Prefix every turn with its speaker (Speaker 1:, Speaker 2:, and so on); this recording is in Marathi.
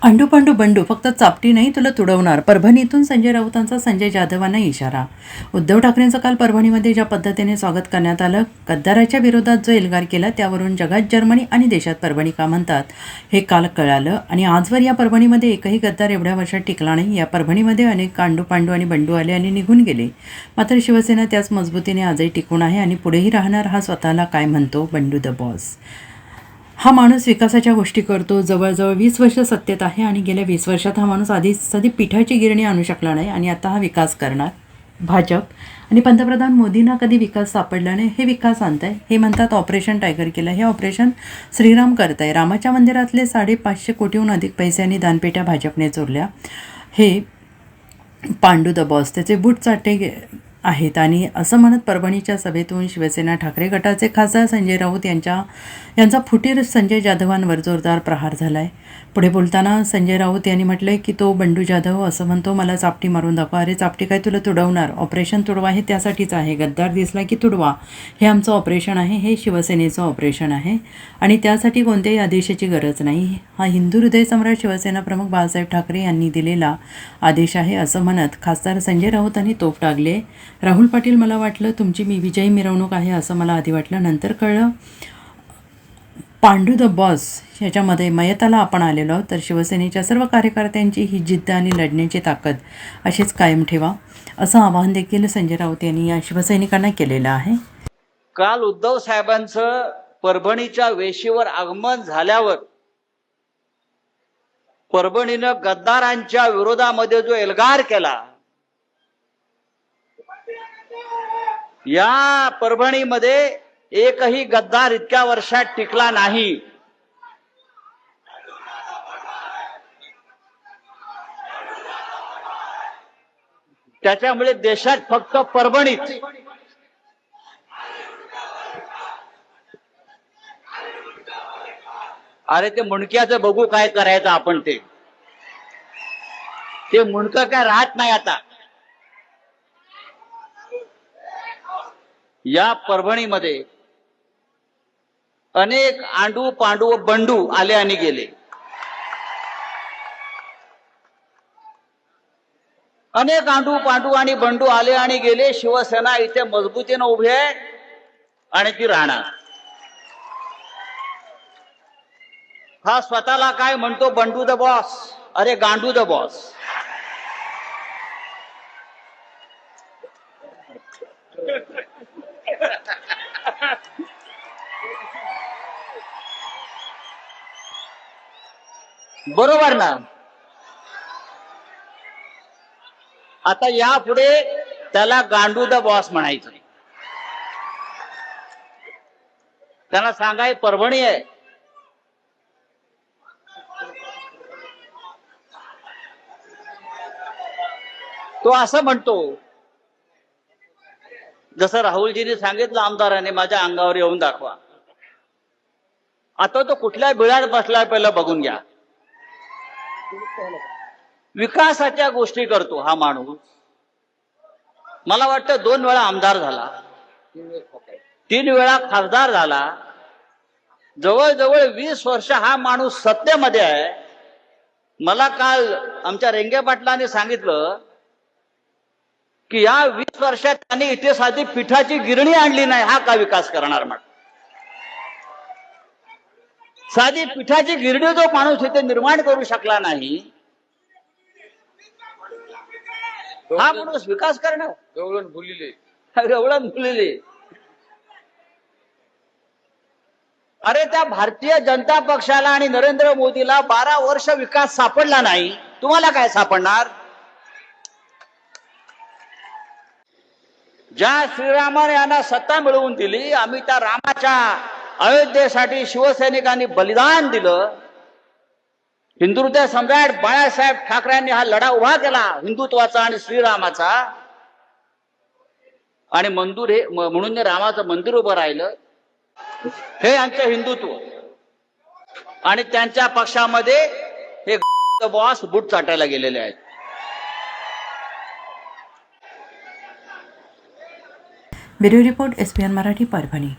Speaker 1: अंडू पांडू बंडू फक्त चापटी नाही तुला तुडवणार. परभणीतून संजय राऊतांचा संजय जाधवांना इशारा. उद्धव ठाकरेंचं काल परभणीमध्ये ज्या पद्धतीने स्वागत करण्यात आलं, गद्दाराच्या विरोधात जो एल्गार केला त्यावरून जगात जर्मनी आणि देशात परभणी का म्हणतात हे काल कळालं. आणि आजवर या परभणीमध्ये एकही गद्दार एवढ्या वर्षात टिकला नाही. या परभणीमध्ये अनेक अंडू पांडू आणि बंडू आले आणि निघून गेले, मात्र शिवसेना त्याच मजबूतीने आजही टिकून आहे आणि पुढेही राहणार. हा स्वतःला काय म्हणतो बंडू द बॉस. हा माणूस विकासाच्या गोष्टी करतो. जवळजवळ 20 वर्ष सत्तेत आहे आणि गेल्या 20 वर्षात हा माणूस आधी साधी पिठाची गिरणी आणू शकला नाही आणि आता हा विकास करणार. भाजप आणि पंतप्रधान मोदींना कधी विकास सापडला नाही, हे विकास आणत आहे. हे म्हणतात ऑपरेशन टायगर केलं. हे ऑपरेशन श्रीराम करत आहे. रामाच्या मंदिरातले 550 कोटीहून अधिक पैसे आणि दानपेट्या भाजपने चोरल्या. हे पांडू द बॉस त्याचे बूट चाटे आहेत. आणि असं म्हणत परभणीच्या सभेतून शिवसेना ठाकरे गटाचे खासदार संजय राऊत यांचा फुटीर संजय जाधवांवर जोरदार प्रहार झाला आहे. पुढे बोलताना संजय राऊत यांनी म्हटलंय की तो बंडू जाधव असं म्हणतो, मला चापटी मारून दाखवा. अरे चापटी काय तुला तुडवणार? ऑपरेशन तुडवा हे त्यासाठीच आहे. गद्दार दिसला की तुडवा, हे आमचं ऑपरेशन आहे. हे शिवसेनेचं ऑपरेशन आहे आणि त्यासाठी कोणत्याही आदेशाची गरज नाही. हा हिंदू हृदय सम्राट शिवसेना प्रमुख बाळासाहेब ठाकरे यांनी दिलेला आदेश आहे असं म्हणत खासदार संजय राऊतांनी तोफ टाकले. राहुल पाटील, मला वाटलं तुमची विजयी मिरवणूक आहे असं मला आधी वाटलं, नंतर कळलं पांडू द बॉस ह्याच्यामध्ये मयताला आपण आलेलो आहोत. तर शिवसेनेच्या सर्व कार्यकर्त्यांची ही जिद्द आणि लढण्याची ताकद अशीच कायम ठेवा असं आवाहन देखील संजय राऊत यांनी या शिवसैनिकांना केलेलं आहे.
Speaker 2: काल उद्धव साहेबांचं परभणीच्या वेशीवर आगमन झाल्यावर परभणीनं गद्दारांच्या विरोधामध्ये जो एल्गार केला, या परभणीमध्ये एकही गद्दार इतक्या वर्षात टिकला नाही. त्याच्यामुळे देशात फक्त परभणीत अरे ते मुंडक्याचं बघू काय करायचं आपण. ते मुंडकं काय राहत नाही आता. या परभणीमध्ये अनेक आंडू पांडू व बंडू आले आणि गेले. अनेक आंडू पांडू आणि बंडू आले आणि गेले. शिवसेना इथे मजबूतीने उभी आहे आणि ती राहणार. हा स्वतःला काय म्हणतो बंडू द बॉस. अरे गांडू द बॉस. बरोबर ना. आता यापुढे त्याला गांडू द बॉस म्हणायचं. त्यांना सांगाय परभणी आहे. तो असं म्हणतो, जसं राहुलजींनी सांगितलं आमदारांनी माझ्या अंगावर येऊन दाखवा. आता तो कुठल्या बिळात बसलाय पहिलं बघून घ्या. विकासाच्या गोष्टी करतो हा माणूस. मला वाटतं 2 वेळा आमदार झाला, 3 वेळा खासदार झाला. जवळजवळ 20 वर्ष हा माणूस सत्तेमध्ये आहे. मला काल आमच्या रेंगे पाटलांनी सांगितलं की या 20 वर्षात त्यांनी इथे साधी पिठाची गिरणी आणली नाही. हा का विकास करणार? म्हण साधी पिठाची गिरणी जो माणूस इथे निर्माण करू शकला नाही, हा माणूस विकास करणार?
Speaker 3: गवळण भुलिले.
Speaker 2: अरे त्या भारतीय जनता पक्षाला आणि नरेंद्र मोदीला 12 वर्ष विकास सापडला नाही, तुम्हाला काय सापडणार? ज्या श्रीरामाने यांना सत्ता मिळवून दिली, आम्ही त्या रामाच्या अयोध्येसाठी शिवसैनिकांनी बलिदान दिलं. हिंदू हृदय सम्राट बाळासाहेब ठाकरेंनी हा लढा उभा केला हिंदुत्वाचा आणि श्रीरामाचा. आणि म्हणून रामाचं मंदिर उभं राहिलं. हे आमचं हिंदुत्व. आणि त्यांच्या पक्षामध्ये हे बॉस बूट चाटायला गेलेले आहेत.
Speaker 1: Bureau report, SPN Marathi, Parbhani.